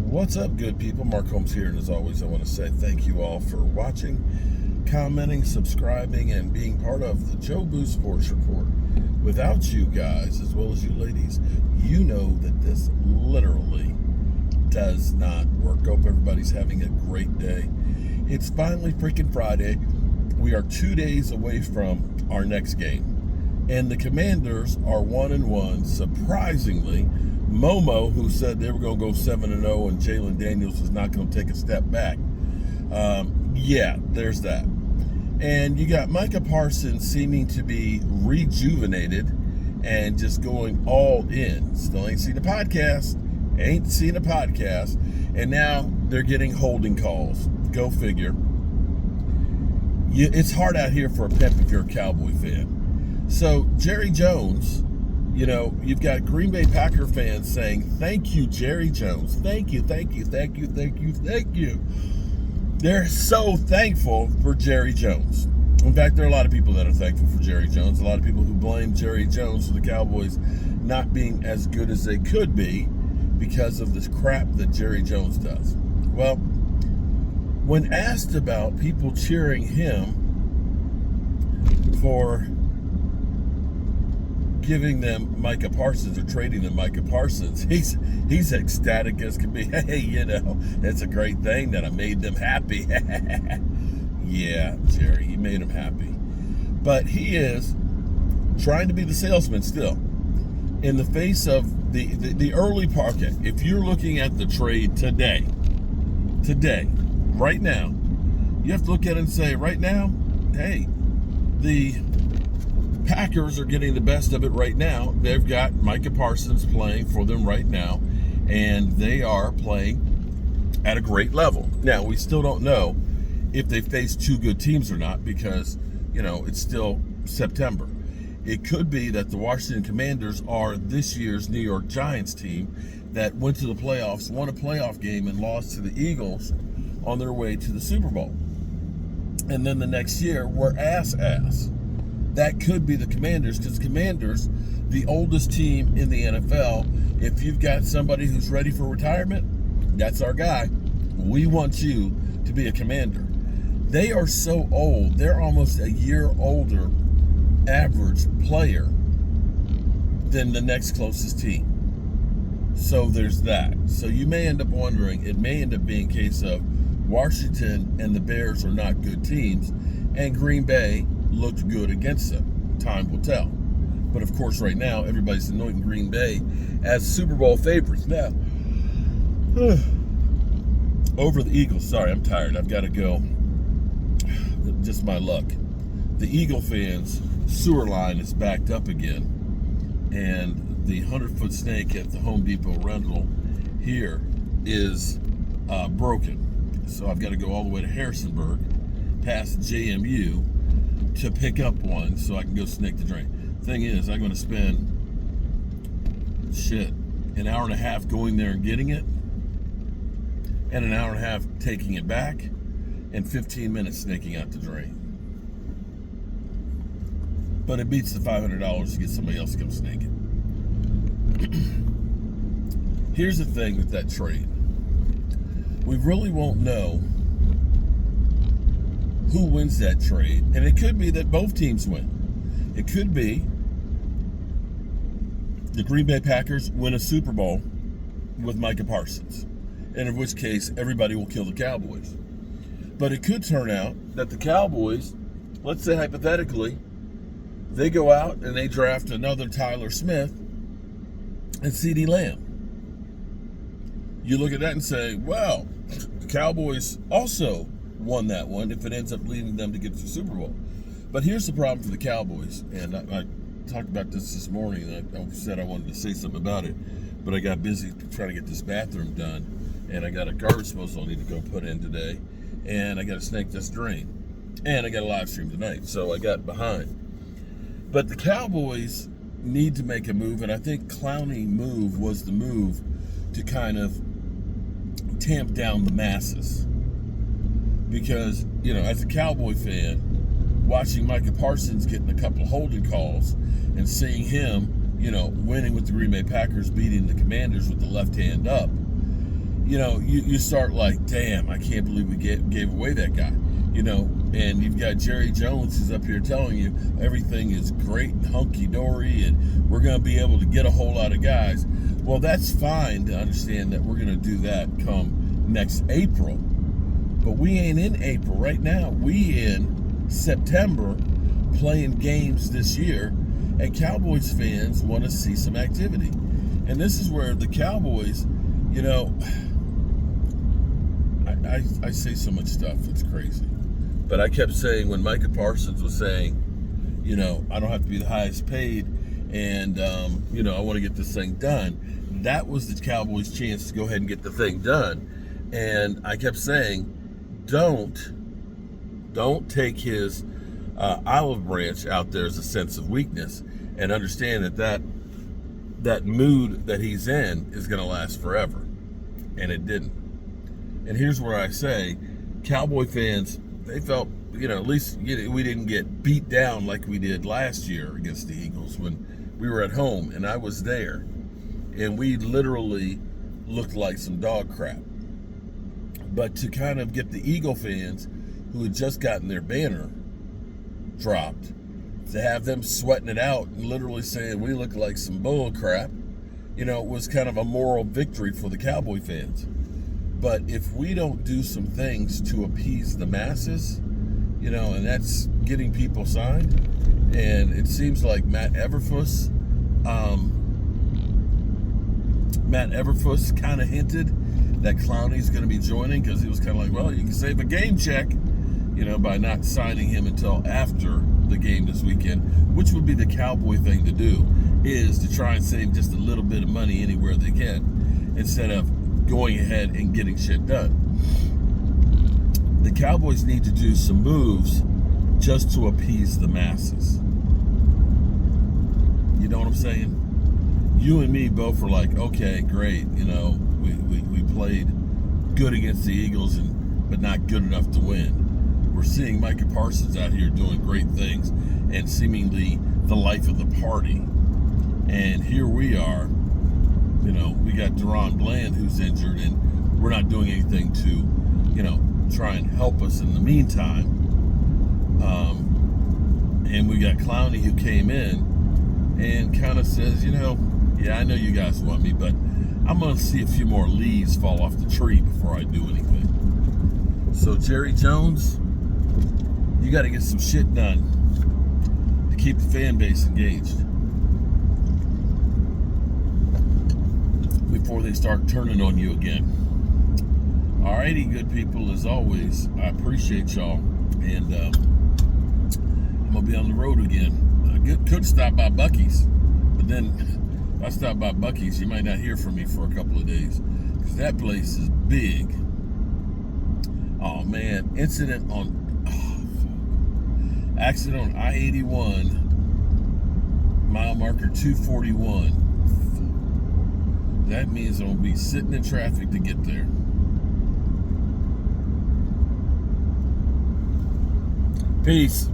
What's up, good people? Mark Holmes here, and as always, I want to say thank you all for watching, commenting, subscribing, and being part of the Joe Boo Sports Report. Without you guys, as well as you ladies, you know that this literally does not work. Hope everybody's having a great day. It's finally freaking Friday. We are 2 days away from our next game, and the Commanders are 1-1. Surprisingly, Momo, who said they were going to go 7-0 and Jalen Daniels is not going to take a step back. There's that. And you got Micah Parsons seeming to be rejuvenated and just going all in. Still ain't seen a podcast. And now they're getting holding calls. Go figure. It's hard out here for a pep if you're a Cowboy fan. So Jerry Jones, you've got Green Bay Packer fans saying, thank you, Jerry Jones. Thank you. They're so thankful for Jerry Jones. In fact, there are a lot of people that are thankful for Jerry Jones. A lot of people who blame Jerry Jones for the Cowboys not being as good as they could be because of this crap that Jerry Jones does. Well, when asked about people cheering him for giving them Micah Parsons or trading them Micah Parsons, he's ecstatic as can be. Hey, it's a great thing that I made them happy. Yeah, Jerry, he made them happy. But he is trying to be the salesman still. In the face of the early part, okay, if you're looking at the trade today, right now, you have to look at it and say, right now, hey, the Packers are getting the best of it right now. They've got Micah Parsons playing for them right now, and they are playing at a great level. Now, we still don't know if they face two good teams or not because, it's still September. It could be that the Washington Commanders are this year's New York Giants team that went to the playoffs, won a playoff game, and lost to the Eagles on their way to the Super Bowl. And then the next year, we're ass. That could be the Commanders, because Commanders, the oldest team in the NFL, if you've got somebody who's ready for retirement, that's our guy. We want you to be a Commander. They are so old. They're almost a year older average player than the next closest team. So there's that. So you may end up wondering, it may end up being a case of Washington and the Bears are not good teams, and Green Bay looked good against them. Time will tell. But of course, right now, everybody's anointing Green Bay as Super Bowl favorites. Now, over the Eagles. Sorry, I'm tired. I've got to go. Just my luck. The Eagle fans' sewer line is backed up again, and the 100-foot snake at the Home Depot rental here is broken. So I've got to go all the way to Harrisonburg, past JMU, to pick up one so I can go snake the drain. Thing is, I'm going to spend an hour and a half going there and getting it, and an hour and a half taking it back, and 15 minutes snaking out the drain. But it beats the $500 to get somebody else to come snake it. Here's the thing with that trade. We really won't know who wins that trade, and it could be that both teams win. It could be the Green Bay Packers win a Super Bowl with Micah Parsons, and in which case everybody will kill the Cowboys. But it could turn out that the Cowboys, let's say hypothetically, they go out and they draft another Tyler Smith and CeeDee Lamb. You look at that and say, well, the Cowboys also won that one if it ends up leading them to get to the Super Bowl. But here's the problem for the Cowboys, and I talked about this morning, and I said I wanted to say something about it, but I got busy trying to get this bathroom done, and I got a garbage disposal I need to go put in today, and I got to snake this drain, and I got a live stream tonight, so I got behind. But the Cowboys need to make a move, and I think Clowney move was the move to kind of tamp down the masses. Because, as a Cowboy fan, watching Micah Parsons getting a couple of holding calls and seeing him, winning with the Green Bay Packers, beating the Commanders with the left hand up, you start like, damn, I can't believe we gave away that guy. And you've got Jerry Jones who's up here telling you everything is great and hunky-dory and we're going to be able to get a whole lot of guys. Well, that's fine to understand that we're going to do that come next April. But we ain't in April right now. We in September playing games this year, and Cowboys fans want to see some activity. And this is where the Cowboys, I say so much stuff, it's crazy. But I kept saying when Micah Parsons was saying, I don't have to be the highest paid and, I want to get this thing done. That was the Cowboys' chance to go ahead and get the thing done. And I kept saying, don't take his olive branch out there as a sense of weakness and understand that mood that he's in is going to last forever. And it didn't. And here's where I say, Cowboy fans, they felt, at least we didn't get beat down like we did last year against the Eagles when we were at home and I was there. And we literally looked like some dog crap. But to kind of get the Eagle fans who had just gotten their banner dropped, to have them sweating it out and literally saying we look like some bull crap, it was kind of a moral victory for the Cowboy fans. But if we don't do some things to appease the masses, and that's getting people signed, and it seems like Matt Everfuss kind of hinted that Clowney's going to be joining because he was kind of like, well, you can save a game check, by not signing him until after the game this weekend, which would be the Cowboy thing to do, is to try and save just a little bit of money anywhere they can instead of going ahead and getting shit done. The Cowboys need to do some moves just to appease the masses. You know what I'm saying? You and me both were like, okay, great. We played good against the Eagles, but not good enough to win. We're seeing Micah Parsons out here doing great things and seemingly the life of the party. And here we are. We got Deron Bland who's injured, and we're not doing anything to, try and help us in the meantime. And we got Clowney who came in and kind of says, yeah, I know you guys want me, but I'm going to see a few more leaves fall off the tree before I do anything. So Jerry Jones, you got to get some shit done to keep the fan base engaged before they start turning on you again. Alrighty, good people, as always, I appreciate y'all, and I'm going to be on the road again. I could stop by Buc-ee's, but then if I stop by Buc-ee's, you might not hear from me for a couple of days, because that place is big. Oh man, accident on I-81, mile marker 241. That means I'm going to be sitting in traffic to get there. Peace.